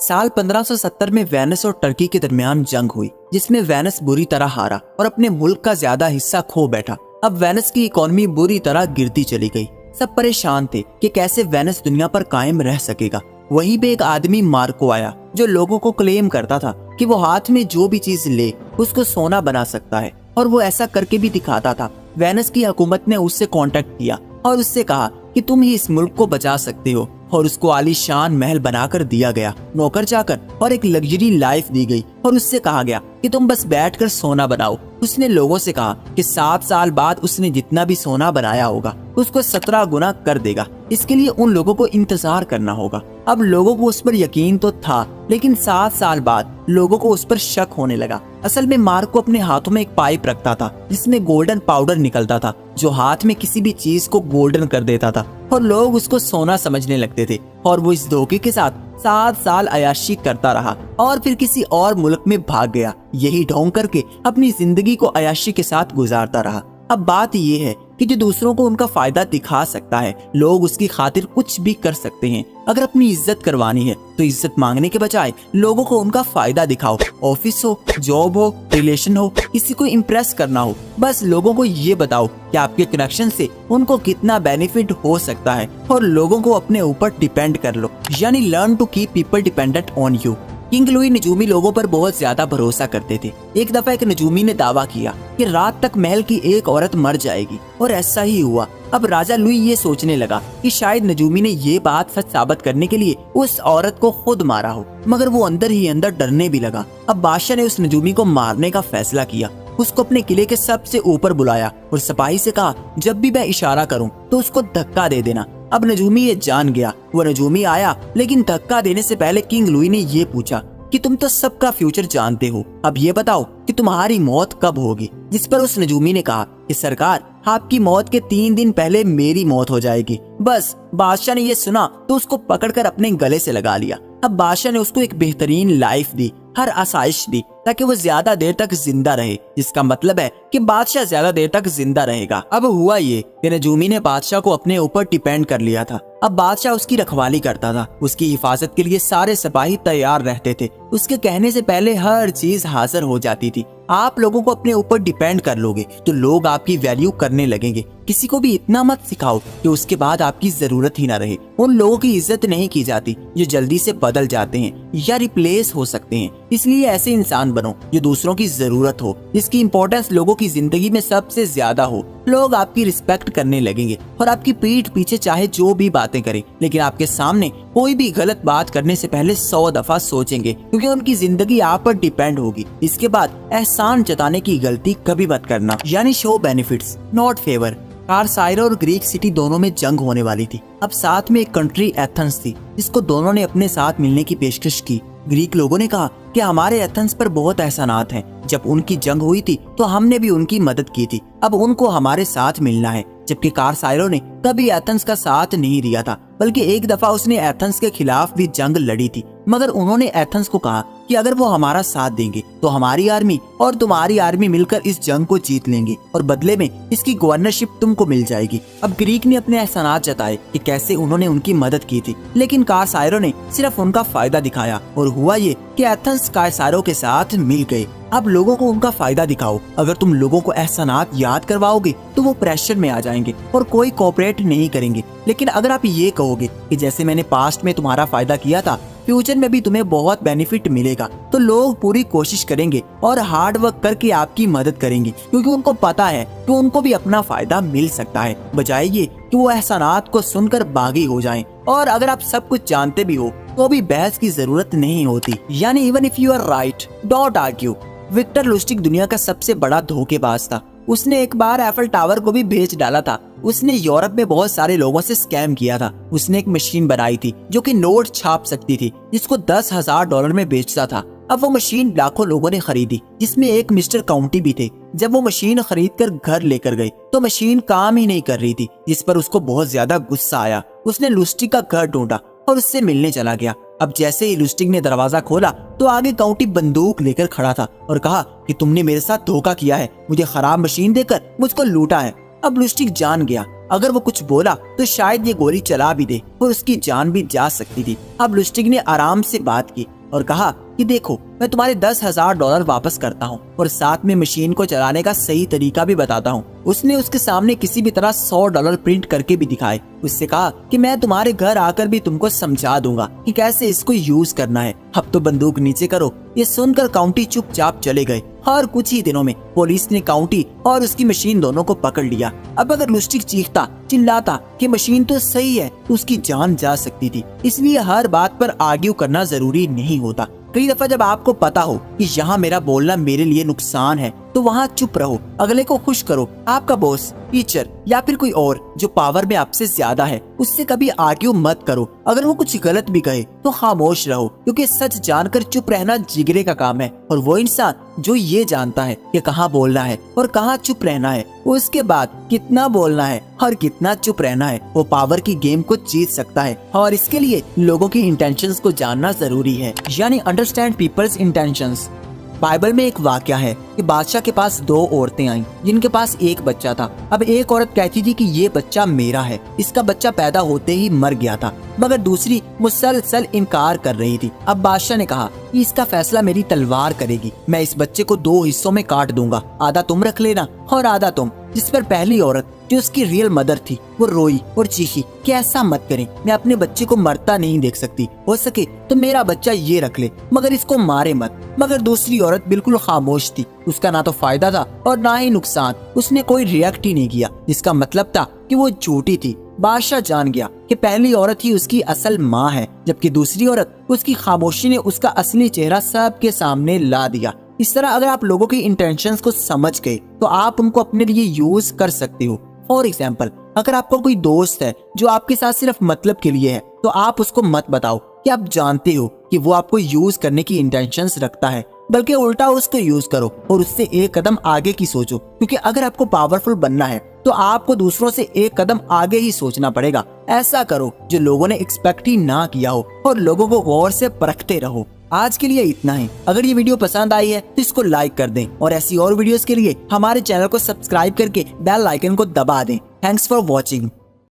साल 1570 में वेनिस और टर्की के दरमियान जंग हुई, जिसमें वेनिस बुरी तरह हारा और अपने मुल्क का ज्यादा हिस्सा खो बैठा। अब वेनिस की इकोनॉमी बुरी तरह गिरती चली गई। सब परेशान थे कि कैसे वेनिस दुनिया पर कायम रह सकेगा। वहीं पे एक आदमी मार्को आया जो लोगों को क्लेम करता था कि वो हाथ में जो भी चीज ले उसको सोना बना सकता है, और वो ऐसा करके भी दिखाता था। वेनिस की हुकूमत ने उससे कांटेक्ट किया और उससे कहा कि तुम ही इस मुल्क को बचा सकते हो, और उसको आलीशान महल बनाकर दिया गया, नौकर चाकर और एक लग्जरी लाइफ दी गई, और उससे कहा गया कि तुम बस बैठकर सोना बनाओ। उसने लोगों से कहा कि 7 साल बाद उसने जितना भी सोना बनाया होगा उसको 17 गुना कर देगा। इसके लिए उन लोगों को इंतजार करना होगा। अब लोगों को उस पर यकीन तो था, लेकिन 7 साल बाद लोगों को उस पर शक होने लगा। असल में मार्को अपने हाथों में एक पाइप रखता था जिसमें गोल्डन पाउडर निकलता था, जो हाथ में किसी भी चीज को गोल्डन कर देता था, और लोग उसको सोना समझने लगते थे। और वो इस धोखे के साथ 7 साल अयाशी करता रहा और फिर किसी और मुल्क में भाग गया। यही ढोंग करके अपनी जिंदगी को अयाशी के साथ गुजारता रहा। अब बात ये है कि जो दूसरों को उनका फायदा दिखा सकता है, लोग उसकी खातिर कुछ भी कर सकते हैं। अगर अपनी इज्जत करवानी है तो इज्जत मांगने के बजाय लोगों को उनका फायदा दिखाओ। ऑफिस हो, जॉब हो, रिलेशन हो, किसी को इम्प्रेस करना हो, बस लोगों को ये बताओ कि आपके कनेक्शन से उनको कितना बेनिफिट हो सकता है, और लोगों को अपने ऊपर डिपेंड कर लो। यानी learn to keep people dependent on you. King Louis नजूमी लोगों पर बहुत ज्यादा भरोसा करते थे। एक दफा एक नजूमी ने दावा किया कि रात तक महल की एक औरत मर जाएगी, और ऐसा ही हुआ। अब राजा लुई ये सोचने लगा कि शायद नजूमी ने ये बात सच साबित करने के लिए उस औरत को खुद मारा हो, मगर वो अंदर ही अंदर डरने भी लगा। अब बादशाह ने उस नजूमी को मारने का फैसला किया। उसको अपने किले के सबसे ऊपर बुलाया और सिपाही से कहा, जब भी मैं इशारा करूं तो उसको धक्का दे देना। अब नजूमी ये जान गया। वो नजूमी आया, लेकिन धक्का देने से पहले किंग लुई ने ये पूछा कि तुम तो सबका फ्यूचर जानते हो, अब ये बताओ कि तुम्हारी मौत कब होगी। जिस पर उस नजूमी ने कहा कि सरकार, आपकी मौत के 3 दिन पहले मेरी मौत हो जाएगी। बस बादशाह ने ये सुना तो उसको पकड़कर अपने गले से लगा लिया। अब बादशाह ने उसको एक बेहतरीन लाइफ दी, हर आसाइश दी, ताकि वो ज्यादा देर तक जिंदा रहे। जिसका मतलब है कि बादशाह ज्यादा देर तक जिंदा रहेगा। अब हुआ ये कि नजूमी ने बादशाह को अपने ऊपर डिपेंड कर लिया था। अब बादशाह उसकी रखवाली करता था, उसकी हिफाजत के लिए सारे सिपाही तैयार रहते थे। उसके कहने से पहले हर चीज हाजिर हो जाती थी। आप लोगों को अपने ऊपर डिपेंड कर लोगे तो लोग आपकी वैल्यू करने लगेंगे। किसी को भी इतना मत सिखाओ कि उसके बाद आपकी जरूरत ही ना रहे। उन लोगों की इज्जत नहीं की जाती जो जल्दी से बदल जाते हैं या रिप्लेस हो सकते हैं। इसलिए ऐसे इंसान बनो जो दूसरों की जरूरत हो, जिसकी इंपॉर्टेंस लोगों की जिंदगी में सबसे ज्यादा हो। लोग आपकी रिस्पेक्ट करने लगेंगे और आपकी पीठ पीछे चाहे जो भी बातें करें, लेकिन आपके सामने कोई भी गलत बात करने से पहले 100 दफा सोचेंगे, क्योंकि उनकी जिंदगी आप पर डिपेंड होगी। इसके बाद एहसान जताने की गलती कभी मत करना। यानी शो बेनिफिट्स नॉट फेवर। कार्साइरो और ग्रीक सिटी दोनों में जंग होने वाली थी। अब साथ में एक कंट्री एथेंस थी, जिसको दोनों ने अपने साथ मिलने की पेशकश की। ग्रीक लोगों ने कहा कि हमारे एथेंस पर बहुत एहसानात हैं। जब उनकी जंग हुई थी तो हमने भी उनकी मदद की थी, अब उनको हमारे साथ मिलना है। जबकि कार्साइरो ने कभी एथेंस का साथ नहीं दिया था, बल्कि एक दफा उसने एथेंस के खिलाफ भी जंग लड़ी थी। मगर उन्होंने एथेंस को कहा कि अगर वो हमारा साथ देंगे तो हमारी आर्मी और तुम्हारी आर्मी मिलकर इस जंग को जीत लेंगे, और बदले में इसकी गवर्नरशिप तुमको मिल जाएगी। अब ग्रीक ने अपने एहसानात जताए कि कैसे उन्होंने उनकी मदद की थी, लेकिन कार्साइरो ने सिर्फ उनका फायदा दिखाया, और हुआ ये कि एथेंस कार्साइरो के साथ मिल गए। अब लोगों को उनका फायदा दिखाओ। अगर तुम लोगों को एहसानात याद करवाओगे तो वो प्रेशर में आ जाएंगे और कोई कोऑपरेट नहीं करेंगे। लेकिन अगर आप ये कहोगे कि जैसे मैंने पास्ट में तुम्हारा फायदा किया था, फ्यूचर में भी तुम्हें बहुत बेनिफिट मिलेगा, तो लोग पूरी कोशिश करेंगे और हार्ड वर्क करके आपकी मदद करेंगे, क्योंकि उनको पता है कि उनको भी अपना फायदा मिल सकता है, बजाय ये कि वो एहसानात को सुनकर बागी हो जाएं। और अगर आप सब कुछ जानते भी हो तो भी बहस की जरूरत नहीं होती। यानी even if you are right, don't argue. Victor Lustig दुनिया का सबसे बड़ा धोखेबाज था। उसने एक बार एफल टावर को भी बेच डाला था। उसने यूरोप में बहुत सारे लोगों से स्कैम किया था। उसने एक मशीन बनाई थी जो कि नोट छाप सकती थी, जिसको $10,000 में बेचता था। अब वो मशीन लाखों लोगों ने खरीदी, जिसमें एक मिस्टर काउंटी भी थे। जब वो मशीन खरीद कर घर लेकर गए तो मशीन काम ही नहीं कर रही थी, जिस पर उसको बहुत ज्यादा गुस्सा आया। उसने लुस्टिग का घर ढूंढा और उससे मिलने चला गया। अब जैसे ही लुस्टिग ने दरवाजा खोला तो आगे काउंटी बंदूक लेकर खड़ा था और कहा कि तुमने मेरे साथ धोखा किया है, मुझे खराब मशीन देकर मुझको लूटा है। अब लुस्टिग जान गया अगर वो कुछ बोला तो शायद ये गोली चला भी दे और उसकी जान भी जा सकती थी। अब लुस्टिग ने आराम से बात की और कहा कि देखो, मैं तुम्हारे $10,000 वापस करता हूँ और साथ में मशीन को चलाने का सही तरीका भी बताता हूँ। उसने उसके सामने किसी भी तरह $100 प्रिंट करके भी दिखाए। उससे कहा कि मैं तुम्हारे घर आकर भी तुमको समझा दूंगा कि कैसे इसको यूज करना है। अब तो बंदूक नीचे करो। ये सुनकर काउंटी चुपचाप चले गए और कुछ ही दिनों में पुलिस ने काउंटी और उसकी मशीन दोनों को पकड़ लिया। अब अगर लुस्टिग चीखता चिल्लाता कि मशीन तो सही है तो उसकी जान जा सकती थी। इसलिए हर बात पर आर्ग्यू करना जरूरी नहीं होता। कई दफा जब आपको पता हो कि यहाँ मेरा बोलना मेरे लिए नुकसान है तो वहाँ चुप रहो, अगले को खुश करो। आपका बॉस, टीचर या फिर कोई और जो पावर में आपसे ज्यादा है, उससे कभी आर्ग्यू मत करो। अगर वो कुछ गलत भी कहे तो खामोश रहो, क्योंकि सच जानकर चुप रहना जिगरे का काम है। और वो इंसान जो ये जानता है कि कहाँ बोलना है और कहाँ चुप रहना है, उसके बाद कितना बोलना है और कितना चुप रहना है, वो पावर की गेम को जीत सकता है। और इसके लिए लोगों की इंटेंशंस को जानना जरूरी है, यानी अंडरस्टैंड पीपल्स इंटेंशंस। बाइबल में एक वाक्या है कि बादशाह के पास 2 औरतें आईं जिनके पास एक बच्चा था। अब एक औरत कहती थी कि ये बच्चा मेरा है, इसका बच्चा पैदा होते ही मर गया था, मगर दूसरी मुसलसल इनकार कर रही थी। अब बादशाह ने कहा कि इसका फैसला मेरी तलवार करेगी। मैं इस बच्चे को 2 हिस्सों में काट दूंगा, आधा तुम रख लेना और आधा तुम। जिस पर पहली औरत जो उसकी रियल मदर थी वो रोई और चीखी कि ऐसा मत करें, मैं अपने बच्चे को मरता नहीं देख सकती, हो सके तो मेरा बच्चा ये रख ले मगर इसको मारे मत। मगर दूसरी औरत बिल्कुल खामोश थी, उसका ना तो फायदा था और ना ही नुकसान, उसने कोई रिएक्ट ही नहीं किया, जिसका मतलब था कि वो झूठी थी। बादशाह जान गया कि पहली औरत ही उसकी असल माँ है, जबकि दूसरी औरत, उसकी खामोशी ने उसका असली चेहरा सबके सामने ला दिया। इस तरह अगर आप लोगों की इंटेंशंस को समझ गए तो आप उनको अपने लिए यूज कर सकते हो। फॉर एग्जाम्पल, अगर आपका कोई दोस्त है जो आपके साथ सिर्फ मतलब के लिए है, तो आप उसको मत बताओ कि आप जानते हो कि वो आपको यूज करने की इंटेंशंस रखता है, बल्कि उल्टा उसको यूज करो और उससे एक कदम आगे की सोचो। क्योंकि अगर आपको पावरफुल बनना है तो आपको दूसरों से एक कदम आगे ही सोचना पड़ेगा। ऐसा करो जो लोगों ने एक्सपेक्ट ही ना किया हो और लोगों को गौर से परखते रहो। आज के लिए इतना ही। अगर ये वीडियो पसंद आई है तो इसको लाइक कर दें और ऐसी और वीडियोस के लिए हमारे चैनल को सब्सक्राइब करके बेल आइकन को दबा दें। Thanks for watching.